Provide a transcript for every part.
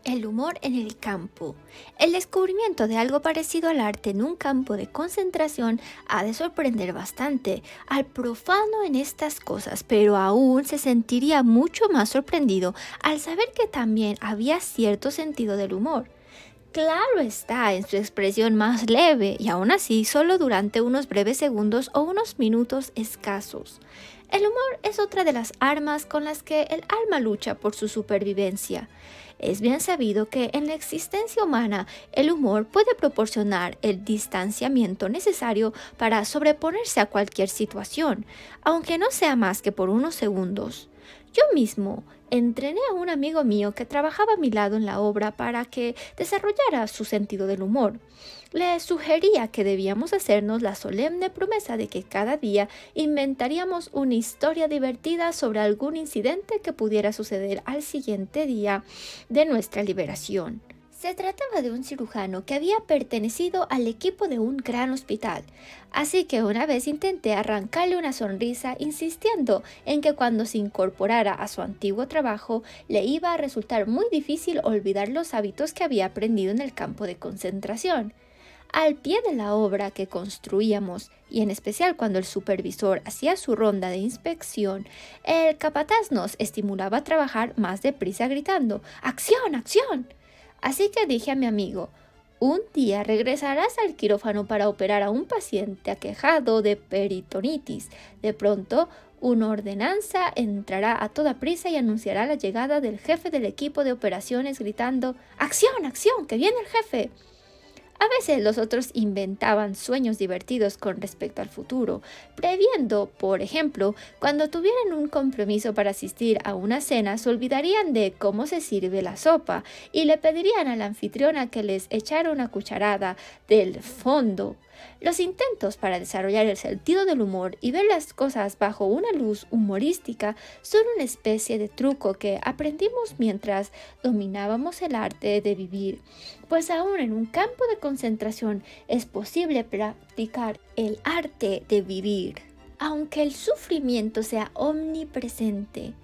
El humor en el campo. El descubrimiento de algo parecido al arte en un campo de concentración ha de sorprender bastante al profano en estas cosas, pero aún se sentiría mucho más sorprendido al saber que también había cierto sentido del humor. Claro está, en su expresión más leve y aún así solo durante unos breves segundos o unos minutos escasos. El humor es otra de las armas con las que el alma lucha por su supervivencia. Es bien sabido que en la existencia humana el humor puede proporcionar el distanciamiento necesario para sobreponerse a cualquier situación, aunque no sea más que por unos segundos. Yo mismo entrené a un amigo mío que trabajaba a mi lado en la obra para que desarrollara su sentido del humor. Le sugería que debíamos hacernos la solemne promesa de que cada día inventaríamos una historia divertida sobre algún incidente que pudiera suceder al siguiente día de nuestra liberación. Se trataba de un cirujano que había pertenecido al equipo de un gran hospital, así que una vez intenté arrancarle una sonrisa insistiendo en que cuando se incorporara a su antiguo trabajo le iba a resultar muy difícil olvidar los hábitos que había aprendido en el campo de concentración. Al pie de la obra que construíamos, y en especial cuando el supervisor hacía su ronda de inspección, el capataz nos estimulaba a trabajar más deprisa gritando ¡Acción, acción! Así que dije a mi amigo, un día regresarás al quirófano para operar a un paciente aquejado de peritonitis. De pronto, una ordenanza entrará a toda prisa y anunciará la llegada del jefe del equipo de operaciones gritando ¡Acción, acción, que viene el jefe! A veces los otros inventaban sueños divertidos con respecto al futuro, previendo, por ejemplo, cuando tuvieran un compromiso para asistir a una cena, se olvidarían de cómo se sirve la sopa y le pedirían a la anfitriona que les echara una cucharada del fondo. Los intentos para desarrollar el sentido del humor y ver las cosas bajo una luz humorística son una especie de truco que aprendimos mientras dominábamos el arte de vivir, pues aún en un campo de concentración es posible practicar el arte de vivir. Aunque el sufrimiento sea omnipresente,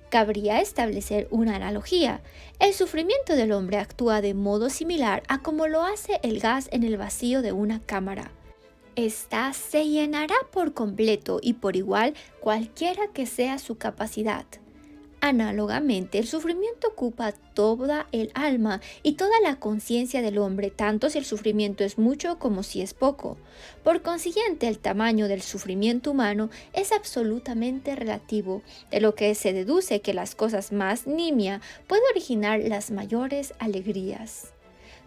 cabría establecer una analogía. El sufrimiento del hombre actúa de modo similar a como lo hace el gas en el vacío de una cámara. Esta se llenará por completo y por igual cualquiera que sea su capacidad. Análogamente, el sufrimiento ocupa toda el alma y toda la conciencia del hombre, tanto si el sufrimiento es mucho como si es poco. Por consiguiente, el tamaño del sufrimiento humano es absolutamente relativo, de lo que se deduce que las cosas más nimias pueden originar las mayores alegrías.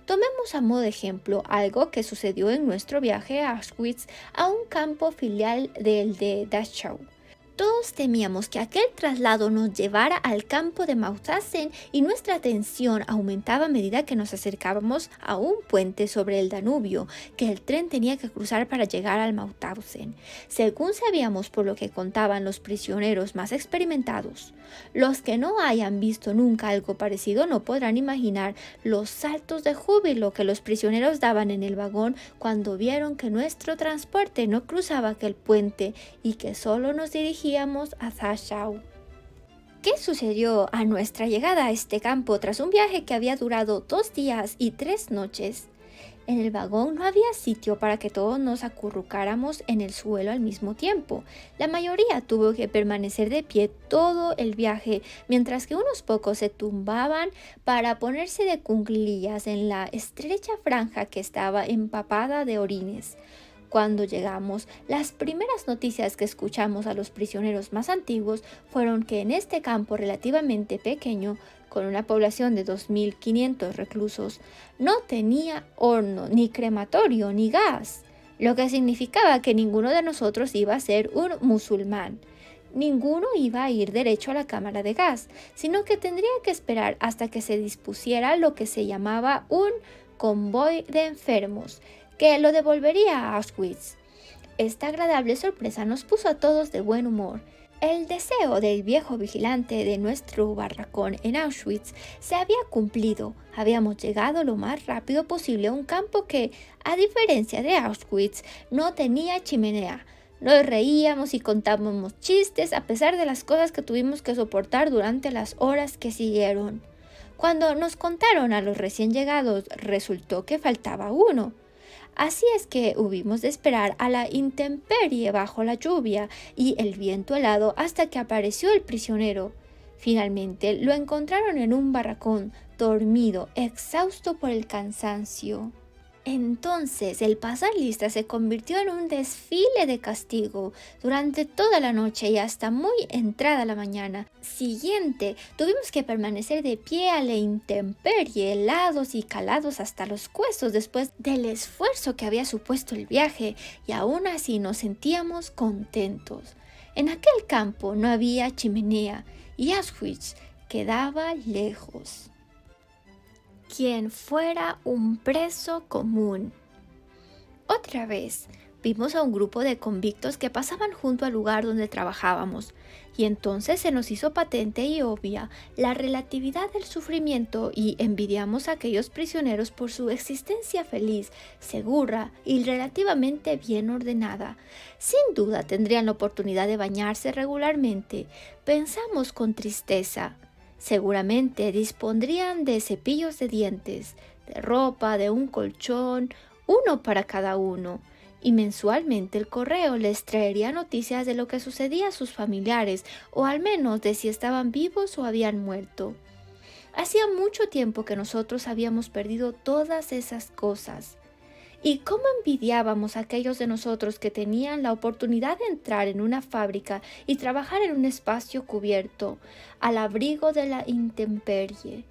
Tomemos a modo de ejemplo algo que sucedió en nuestro viaje a Auschwitz, a un campo filial del de Dachau. Todos temíamos que aquel traslado nos llevara al campo de Mauthausen y nuestra tensión aumentaba a medida que nos acercábamos a un puente sobre el Danubio que el tren tenía que cruzar para llegar al Mauthausen, según sabíamos por lo que contaban los prisioneros más experimentados. Los que no hayan visto nunca algo parecido no podrán imaginar los saltos de júbilo que los prisioneros daban en el vagón cuando vieron que nuestro transporte no cruzaba aquel puente y que solo nos dirigíamos a Dachau. ¿Qué sucedió a nuestra llegada a este campo tras un viaje que había durado 2 días y 3 noches? En el vagón no había sitio para que todos nos acurrucáramos en el suelo al mismo tiempo. La mayoría tuvo que permanecer de pie todo el viaje, mientras que unos pocos se tumbaban para ponerse de cuclillas en la estrecha franja que estaba empapada de orines. Cuando llegamos, las primeras noticias que escuchamos a los prisioneros más antiguos fueron que en este campo relativamente pequeño, con una población de 2.500 reclusos, no tenía horno, ni crematorio, ni gas, lo que significaba que ninguno de nosotros iba a ser un musulmán. Ninguno iba a ir derecho a la cámara de gas, sino que tendría que esperar hasta que se dispusiera lo que se llamaba un convoy de enfermos, que lo devolvería a Auschwitz. Esta agradable sorpresa nos puso a todos de buen humor. El deseo del viejo vigilante de nuestro barracón en Auschwitz se había cumplido. Habíamos llegado lo más rápido posible a un campo que, a diferencia de Auschwitz, no tenía chimenea. Nos reíamos y contábamos chistes a pesar de las cosas que tuvimos que soportar durante las horas que siguieron. Cuando nos contaron a los recién llegados, resultó que faltaba uno. Así es que hubimos de esperar a la intemperie bajo la lluvia y el viento helado hasta que apareció el prisionero. Finalmente lo encontraron en un barracón, dormido, exhausto por el cansancio. Entonces el pasar lista se convirtió en un desfile de castigo durante toda la noche y hasta muy entrada la mañana siguiente. Tuvimos que permanecer de pie a la intemperie, helados y calados hasta los huesos después del esfuerzo que había supuesto el viaje, y aún así nos sentíamos contentos. En aquel campo no había chimenea y Auschwitz quedaba lejos. Quien fuera un preso común. Otra vez vimos a un grupo de convictos que pasaban junto al lugar donde trabajábamos, y entonces se nos hizo patente y obvia la relatividad del sufrimiento y envidiamos a aquellos prisioneros por su existencia feliz, segura y relativamente bien ordenada. Sin duda tendrían la oportunidad de bañarse regularmente, pensamos con tristeza. Seguramente dispondrían de cepillos de dientes, de ropa, de un colchón, uno para cada uno, y mensualmente el correo les traería noticias de lo que sucedía a sus familiares, o al menos de si estaban vivos o habían muerto. Hacía mucho tiempo que nosotros habíamos perdido todas esas cosas. ¿Y cómo envidiábamos a aquellos de nosotros que tenían la oportunidad de entrar en una fábrica y trabajar en un espacio cubierto, al abrigo de la intemperie?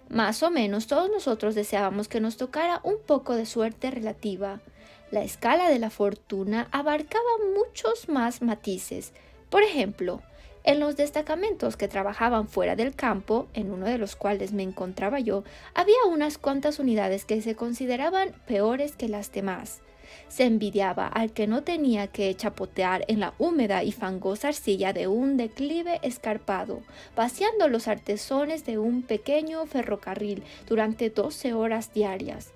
Más o menos todos nosotros deseábamos que nos tocara un poco de suerte relativa. La escala de la fortuna abarcaba muchos más matices. Por ejemplo, en los destacamentos que trabajaban fuera del campo, en uno de los cuales me encontraba yo, había unas cuantas unidades que se consideraban peores que las demás. Se envidiaba al que no tenía que chapotear en la húmeda y fangosa arcilla de un declive escarpado, vaciando los artesones de un pequeño ferrocarril durante 12 horas diarias.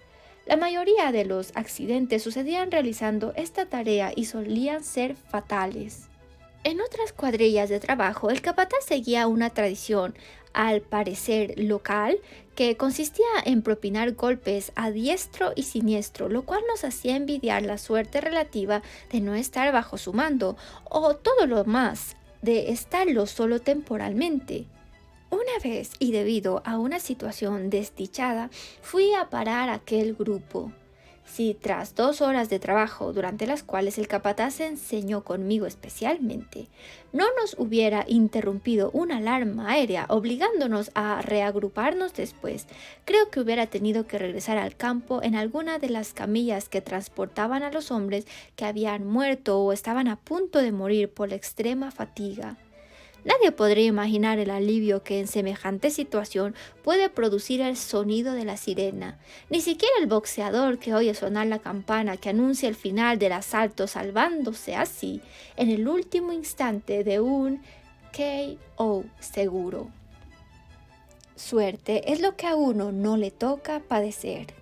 La mayoría de los accidentes sucedían realizando esta tarea y solían ser fatales. En otras cuadrillas de trabajo, el capataz seguía una tradición, al parecer local, que consistía en propinar golpes a diestro y siniestro, lo cual nos hacía envidiar la suerte relativa de no estar bajo su mando, o todo lo más, de estarlo solo temporalmente. Una vez, y debido a una situación desdichada, fui a parar a aquel grupo. Si tras 2 horas de trabajo, durante las cuales el capataz se enseñó conmigo especialmente, no nos hubiera interrumpido una alarma aérea obligándonos a reagruparnos después, creo que hubiera tenido que regresar al campo en alguna de las camillas que transportaban a los hombres que habían muerto o estaban a punto de morir por la extrema fatiga. Nadie podría imaginar el alivio que en semejante situación puede producir el sonido de la sirena. Ni siquiera el boxeador que oye sonar la campana que anuncia el final del asalto, salvándose así en el último instante de un KO seguro. Suerte es lo que a uno no le toca padecer.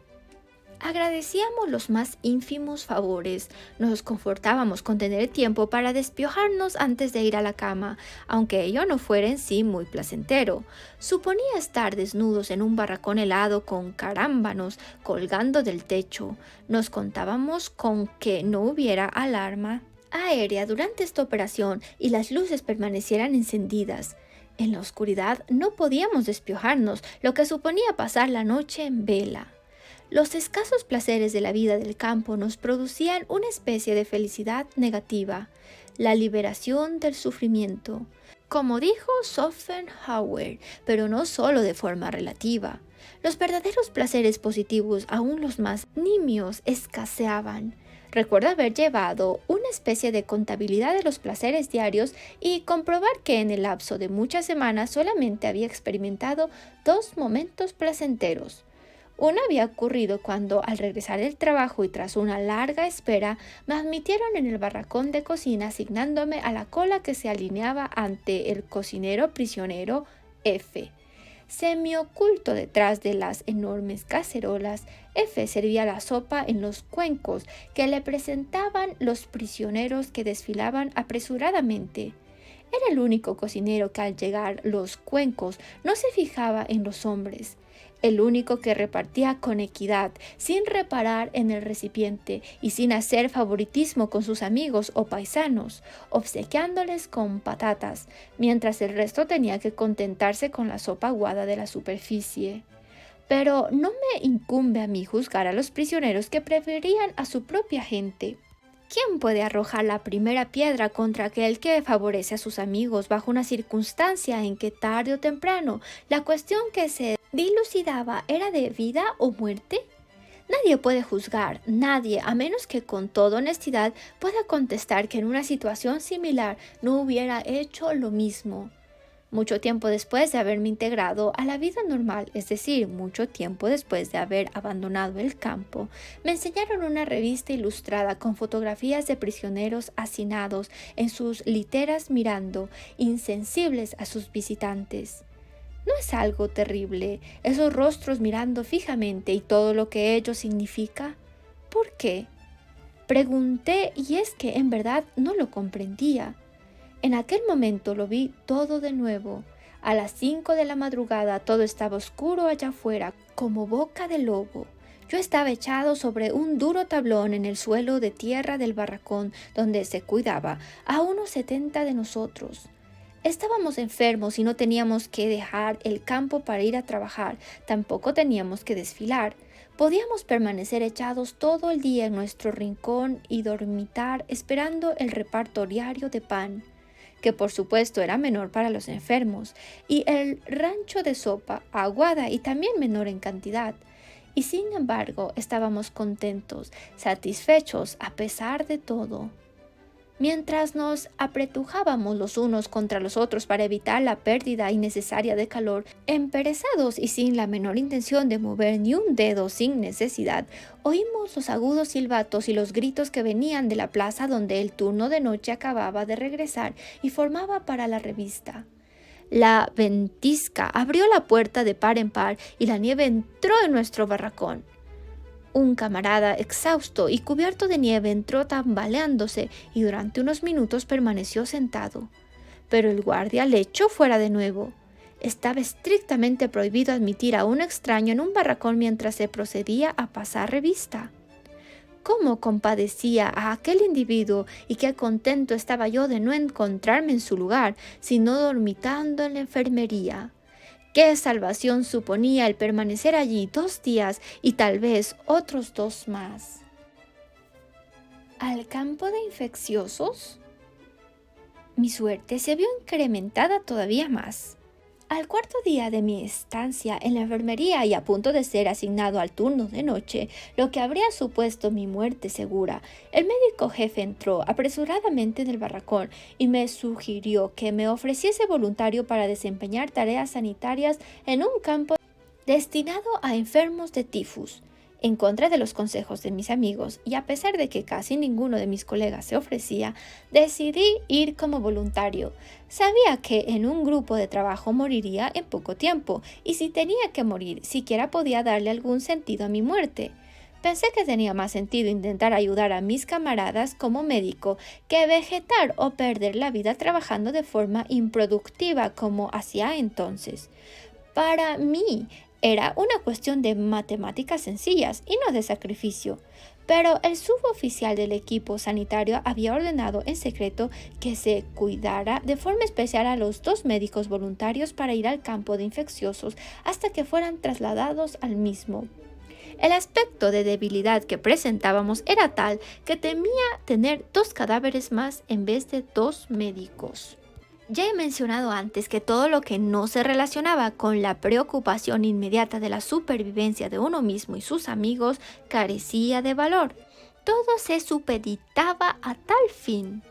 Agradecíamos los más ínfimos favores, nos confortábamos con tener tiempo para despiojarnos antes de ir a la cama, aunque ello no fuera en sí muy placentero. Suponía estar desnudos en un barracón helado con carámbanos colgando del techo. Nos contábamos con que no hubiera alarma aérea durante esta operación y las luces permanecieran encendidas. En la oscuridad no podíamos despiojarnos, lo que suponía pasar la noche en vela. Los escasos placeres de la vida del campo nos producían una especie de felicidad negativa, la liberación del sufrimiento, como dijo Schopenhauer, pero no solo de forma relativa. Los verdaderos placeres positivos, aún los más nimios, escaseaban. Recuerdo haber llevado una especie de contabilidad de los placeres diarios y comprobar que en el lapso de muchas semanas solamente había experimentado 2 momentos placenteros. Uno había ocurrido cuando, al regresar del trabajo y tras una larga espera, me admitieron en el barracón de cocina asignándome a la cola que se alineaba ante el cocinero prisionero F. Semioculto detrás de las enormes cacerolas, F servía la sopa en los cuencos que le presentaban los prisioneros que desfilaban apresuradamente. Era el único cocinero que al llegar los cuencos no se fijaba en los hombres. El único que repartía con equidad, sin reparar en el recipiente y sin hacer favoritismo con sus amigos o paisanos, obsequiándoles con patatas, mientras el resto tenía que contentarse con la sopa aguada de la superficie. Pero no me incumbe a mí juzgar a los prisioneros que preferían a su propia gente. ¿Quién puede arrojar la primera piedra contra aquel que favorece a sus amigos bajo una circunstancia en que tarde o temprano la cuestión que se dilucidaba era de vida o muerte? Nadie puede juzgar, nadie, a menos que con toda honestidad pueda contestar que en una situación similar no hubiera hecho lo mismo. Mucho tiempo después de haberme integrado a la vida normal, es decir, mucho tiempo después de haber abandonado el campo, me enseñaron una revista ilustrada con fotografías de prisioneros hacinados en sus literas mirando, insensibles a sus visitantes. ¿No es algo terrible esos rostros mirando fijamente y todo lo que ello significa? ¿Por qué? Pregunté y es que en verdad no lo comprendía. En aquel momento lo vi todo de nuevo. A las 5 de la madrugada todo estaba oscuro allá afuera, como boca de lobo. Yo estaba echado sobre un duro tablón en el suelo de tierra del barracón donde se cuidaba a unos 70 de nosotros. Estábamos enfermos y no teníamos que dejar el campo para ir a trabajar, tampoco teníamos que desfilar. Podíamos permanecer echados todo el día en nuestro rincón y dormitar esperando el reparto diario de pan, que por supuesto era menor para los enfermos, y el rancho de sopa, aguada y también menor en cantidad. Y sin embargo estábamos contentos, satisfechos a pesar de todo. Mientras nos apretujábamos los unos contra los otros para evitar la pérdida innecesaria de calor, emperezados y sin la menor intención de mover ni un dedo sin necesidad, oímos los agudos silbatos y los gritos que venían de la plaza donde el turno de noche acababa de regresar y formaba para la revista. La ventisca abrió la puerta de par en par y la nieve entró en nuestro barracón. Un camarada exhausto y cubierto de nieve entró tambaleándose y durante unos minutos permaneció sentado. Pero el guardia le echó fuera de nuevo. Estaba estrictamente prohibido admitir a un extraño en un barracón mientras se procedía a pasar revista. ¿Cómo compadecía a aquel individuo y qué contento estaba yo de no encontrarme en su lugar, sino dormitando en la enfermería? ¿Qué salvación suponía el permanecer allí 2 días y tal vez otros 2 más? ¿Al campo de infecciosos? Mi suerte se vio incrementada todavía más. Al 4.º día de mi estancia en la enfermería y a punto de ser asignado al turno de noche, lo que habría supuesto mi muerte segura, el médico jefe entró apresuradamente en el barracón y me sugirió que me ofreciese voluntario para desempeñar tareas sanitarias en un campo destinado a enfermos de tifus. En contra de los consejos de mis amigos y a pesar de que casi ninguno de mis colegas se ofrecía, decidí ir como voluntario. Sabía que en un grupo de trabajo moriría en poco tiempo y si tenía que morir, siquiera podía darle algún sentido a mi muerte. Pensé que tenía más sentido intentar ayudar a mis camaradas como médico que vegetar o perder la vida trabajando de forma improductiva como hacía entonces. Para mí, era una cuestión de matemáticas sencillas y no de sacrificio, pero el suboficial del equipo sanitario había ordenado en secreto que se cuidara de forma especial a los 2 médicos voluntarios para ir al campo de infecciosos hasta que fueran trasladados al mismo. El aspecto de debilidad que presentábamos era tal que temía tener 2 cadáveres más en vez de 2 médicos. Ya he mencionado antes que todo lo que no se relacionaba con la preocupación inmediata de la supervivencia de uno mismo y sus amigos carecía de valor. Todo se supeditaba a tal fin.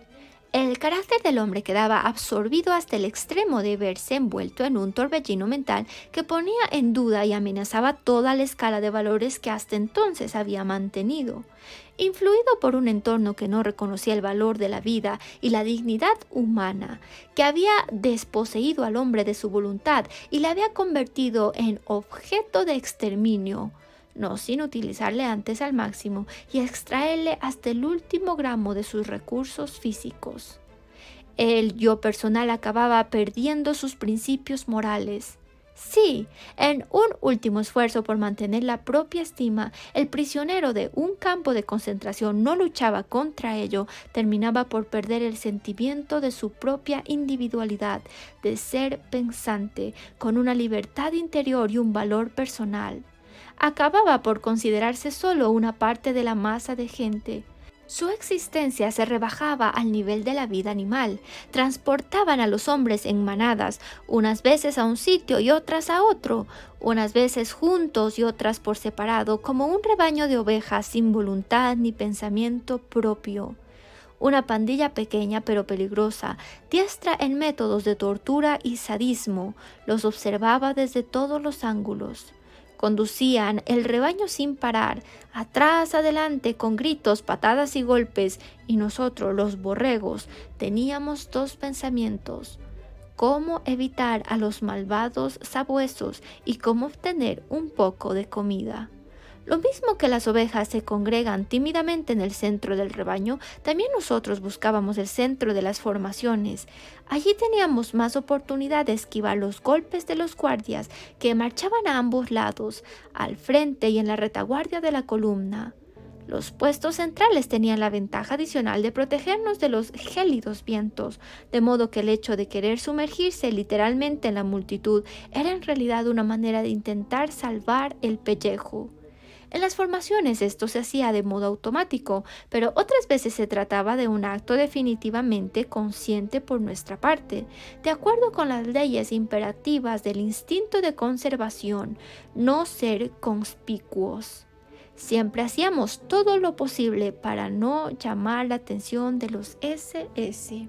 El carácter del hombre quedaba absorbido hasta el extremo de verse envuelto en un torbellino mental que ponía en duda y amenazaba toda la escala de valores que hasta entonces había mantenido. Influido por un entorno que no reconocía el valor de la vida y la dignidad humana, que había desposeído al hombre de su voluntad y le había convertido en objeto de exterminio, no sin utilizarle antes al máximo y extraerle hasta el último gramo de sus recursos físicos. El yo personal acababa perdiendo sus principios morales. Sí, en un último esfuerzo por mantener la propia estima, el prisionero de un campo de concentración no luchaba contra ello, terminaba por perder el sentimiento de su propia individualidad, de ser pensante, con una libertad interior y un valor personal. Acababa por considerarse solo una parte de la masa de gente. Su existencia se rebajaba al nivel de la vida animal. Transportaban a los hombres en manadas, unas veces a un sitio y otras a otro, unas veces juntos y otras por separado, como un rebaño de ovejas sin voluntad ni pensamiento propio. Una pandilla pequeña pero peligrosa, diestra en métodos de tortura y sadismo, los observaba desde todos los ángulos. Conducían el rebaño sin parar, atrás, adelante, con gritos, patadas y golpes, y nosotros, los borregos, teníamos dos pensamientos: cómo evitar a los malvados sabuesos y cómo obtener un poco de comida. Lo mismo que las ovejas se congregan tímidamente en el centro del rebaño, también nosotros buscábamos el centro de las formaciones. Allí teníamos más oportunidad de esquivar los golpes de los guardias que marchaban a ambos lados, al frente y en la retaguardia de la columna. Los puestos centrales tenían la ventaja adicional de protegernos de los gélidos vientos, de modo que el hecho de querer sumergirse literalmente en la multitud era en realidad una manera de intentar salvar el pellejo. En las formaciones esto se hacía de modo automático, pero otras veces se trataba de un acto definitivamente consciente por nuestra parte, de acuerdo con las leyes imperativas del instinto de conservación, no ser conspicuos. Siempre hacíamos todo lo posible para no llamar la atención de los SS.